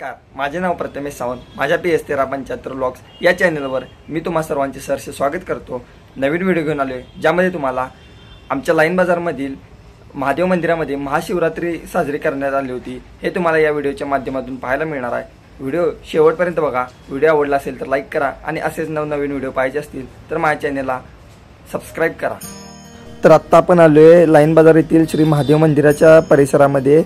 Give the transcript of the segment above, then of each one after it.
नमस्कार, माझे नाव प्रथमेश सावंत. माझ्या PS1375 व्लॉग्स या चॅनलवर मी तुम्हा सर्वांचे सहर्ष स्वागत करतो. नवीन व्हिडिओ घेऊन आलोय ज्यामध्ये तुम्हाला आमच्या लाईन बाजारमधील महादेव मंदिरामध्ये महाशिवरात्री साजरी करण्यात आली होती हे तुम्हाला या व्हिडिओच्या माध्यमातून पाहायला मिळणार आहे. व्हिडिओ शेवटपर्यंत बघा. व्हिडिओ आवडला असेल तर लाईक करा आणि असेच नवनवीन व्हिडिओ पाहिजे असतील तर माझ्या चॅनलला सबस्क्राईब करा. तर आत्ता आपण आलोय लाईन बाजार येथील श्री महादेव मंदिराच्या परिसरामध्ये.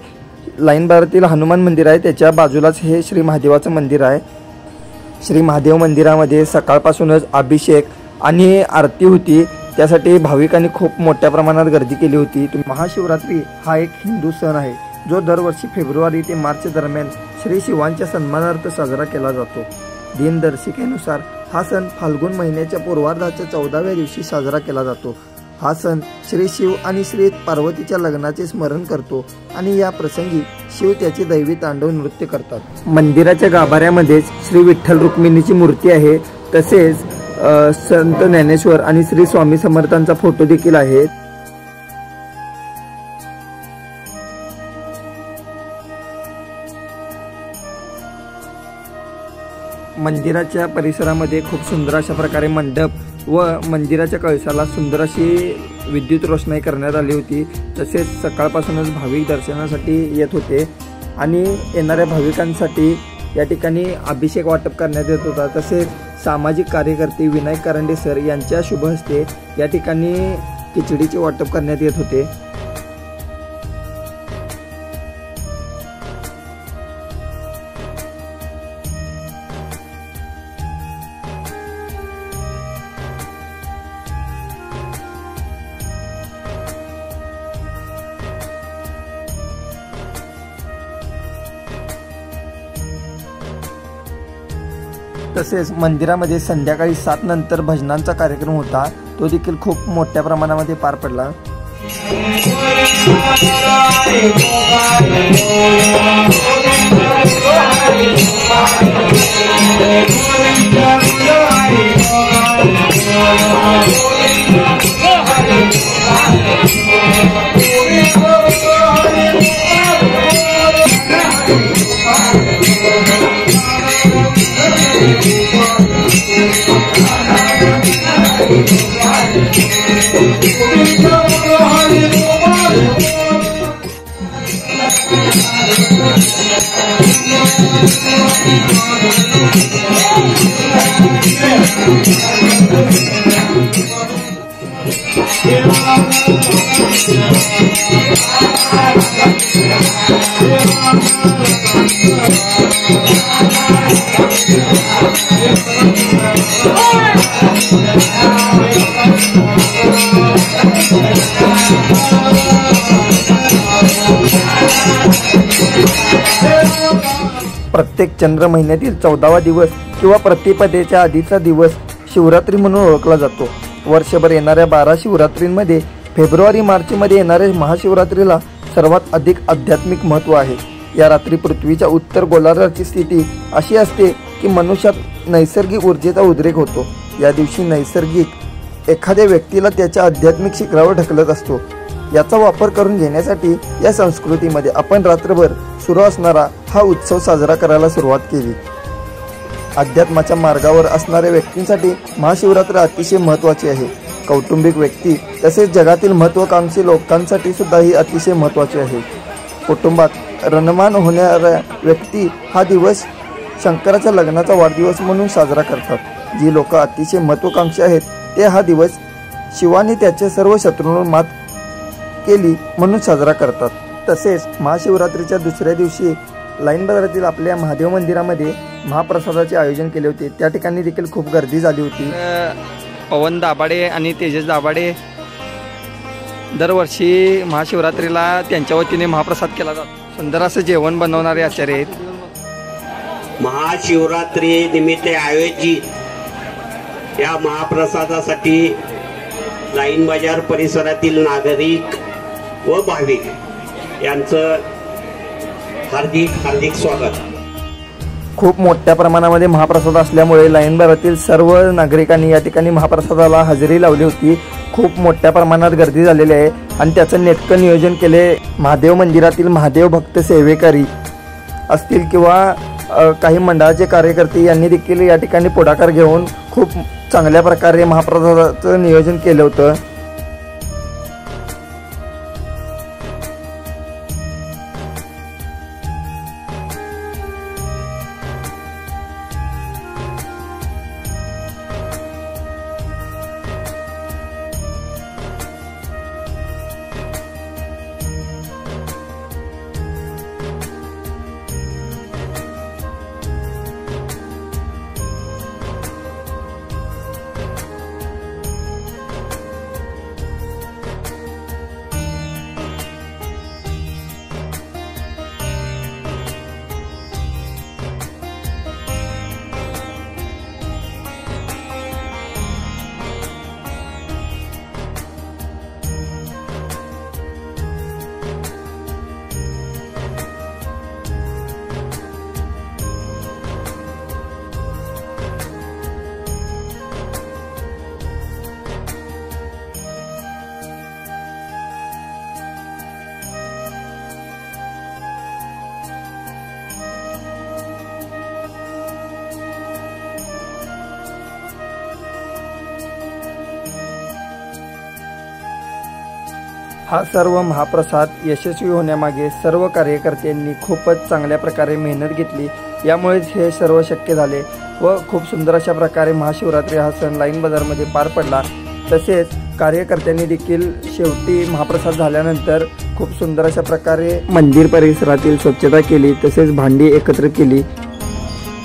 लाईन बाजारातील हनुमान मंदिर आहे, त्याच्या बाजूलाच हे श्री महादेवाचं मंदिर आहे. श्री महादेव मंदिरामध्ये सकाळपासूनच अभिषेक आणि आरती होती, त्यासाठी भाविकांनी खूप मोठ्या प्रमाणात गर्दी केली होती. महाशिवरात्री हा एक हिंदू सण आहे जो दरवर्षी फेब्रुवारी ते मार्च दरम्यान श्री शिवांच्या सन्मानार्थ साजरा केला जातो. दिनदर्शिकेनुसार हा सण फाल्गुन महिन्याच्या पूर्वार्धाच्या 14व्या दिवशी साजरा केला जातो. हा सण श्री शिव आणि श्री पार्वतीच्या लग्नाचे स्मरण करतो आणि या प्रसंगी शिव त्याचे दैवी तांडव नृत्य करतात. मंदिराच्या गाभाऱ्यामध्येच श्री विठ्ठल रुक्मिणीची मूर्ती आहे, तसेच संत ज्ञानेश्वर आणि श्री स्वामी समर्थांचा फोटो देखील आहे. मंदिराच्या परिसरामध्ये खूप सुंदर अशा प्रकारे मंडप व मंदिराच्या कळसाला सुंदर अशी विद्युत रोषणाई करण्यात आली होती. तसेच सकाळपासूनच भाविक दर्शनासाठी येत होते आणि येणाऱ्या भाविकांसाठी या ठिकाणी अभिषेक वाटप करण्यात येत होता. तसेच सामाजिक कार्यकर्ते विनायक कारंडे सर यांच्या शुभ हस्ते या ठिकाणी खिचडीचे वाटप करण्यात येत होते. तसेच मंदिरामध्ये संध्याकाळी 7 नंतर भजनांचा कार्यक्रम होता, तो देखील खूप मोठ्या प्रमाणामध्ये पार पडला. प्रत्येक चंद्र महिन्यातील 14वा दिवस किंवा प्रतिपदेच्या आधीचा दिवस शिवरात्री म्हणून ओळखला जातो. वर्षभर येणाऱ्या 12 शिवरात्रींमध्ये फेब्रुवारी मार्चमध्ये येणाऱ्या महाशिवरात्रीला सर्वात अधिक आध्यात्मिक महत्त्व आहे. या रात्री पृथ्वीच्या उत्तर गोलार्धाची स्थिती अशी असते की मनुष्यात नैसर्गिक ऊर्जेचा उद्रेक होतो. या दिवशी नैसर्गिक एखाद्या व्यक्तीला त्याच्या आध्यात्मिक शिखरावर ढकलत असतो. याचा वापर करून घेण्यासाठी या संस्कृतीमध्ये आपण रात्रभर सुरू असणारा हा उत्सव साजरा करायला सुरुवात केली. अध्यात्माच्या मार्गावर असणाऱ्या व्यक्तींसाठी महाशिवरात्र अतिशय महत्त्वाची आहे. कौटुंबिक व्यक्ती तसेच जगातील महत्त्वाकांक्षी लोकांसाठी सुद्धा ही अतिशय महत्त्वाची आहे. कुटुंबात रणमान होणाऱ्या व्यक्ती हा दिवस शंकराच्या लग्नाचा वाढदिवस म्हणून साजरा करतात. जी लोक अतिशय महत्त्वाकांक्षी आहेत ते हा दिवस शिवाने त्याच्या सर्व शत्रूंवर मात केली म्हणून साजरा करतात. तसेच महाशिवरात्रीच्या दुसऱ्या दिवशी लाईन बाजारातील आपल्या महादेव मंदिरामध्ये महाप्रसादाचे आयोजन केले होते. त्या ठिकाणी देखील खूप गर्दी झाली होती. पवन दाभाडे आणि तेजस दाभाडे दरवर्षी महाशिवरात्रीला त्यांच्या वतीने महाप्रसाद केला जातो. सुंदर असं जेवण बनवणारे आचार्य आहेत. महाशिवरात्री निमित्त आयोजित या महाप्रसादासाठी लाईन बाजार परिसरातील नागरिक व भाविक यांचं हार्दिक हार्दिक स्वागत. खूप मोठ्या प्रमाणामध्ये महाप्रसाद असल्यामुळे लाईन बाजारातील सर्व नागरिकांनी या ठिकाणी महाप्रसादाला हजेरी लावली होती. खूप मोठ्या प्रमाणात गर्दी झालेली आहे आणि त्याचं नेटकं नियोजन केले महादेव मंदिरातील महादेव भक्त सेवेकरी असतील किंवा काही मंडळाचे कार्यकर्ते यांनी देखील या ठिकाणी पुढाकार घेऊन खूप चांगल्या प्रकारे महाप्रसादाचं नियोजन केलं होतं. हा सर्व महाप्रसाद यशस्वी होण्यामागे सर्व कार्यकर्त्यांनी खूपच चांगल्या प्रकारे मेहनत घेतली. यामुळेच हे सर्व शक्य झाले व खूप सुंदर अशा प्रकारे महाशिवरात्री हा सण लाईन बाजारमध्ये पार पडला. तसेच कार्यकर्त्यांनी देखील शेवटी महाप्रसाद झाल्यानंतर खूप सुंदर अशा प्रकारे मंदिर परिसरातील स्वच्छता केली, तसेच भांडी एकत्र केली.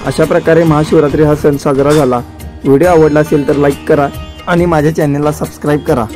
अशा प्रकारे महाशिवरात्री हा सण साजरा झाला. व्हिडिओ आवडला असेल तर लाईक करा आणि माझ्या चॅनलला सबस्क्राईब करा.